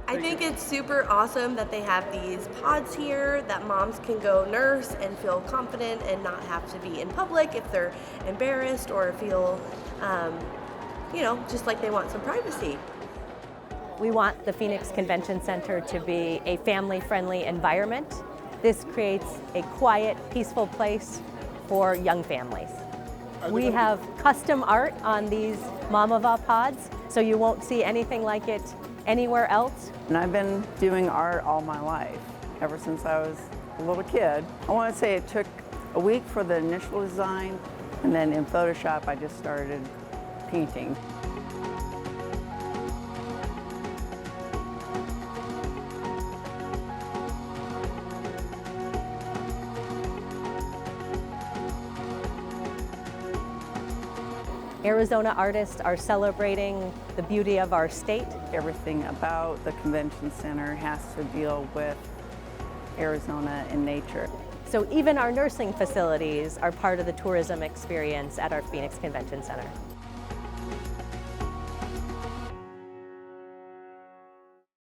I think it's super awesome that they have these pods here that moms can go nurse and feel confident and not have to be in public if they're embarrassed or feel, just like they want some privacy. We want the Phoenix Convention Center to be a family-friendly environment. This creates a quiet, peaceful place for young families. We have custom art on these Mamava Pods, so you won't see anything like it anywhere else. And I've been doing art all my life, ever since I was a little kid. I want to say it took a week for the initial design, and then in Photoshop I just started painting. Arizona artists are celebrating the beauty of our state. Everything about the convention center has to deal with Arizona and nature. So even our nursing facilities are part of the tourism experience at our Phoenix Convention Center.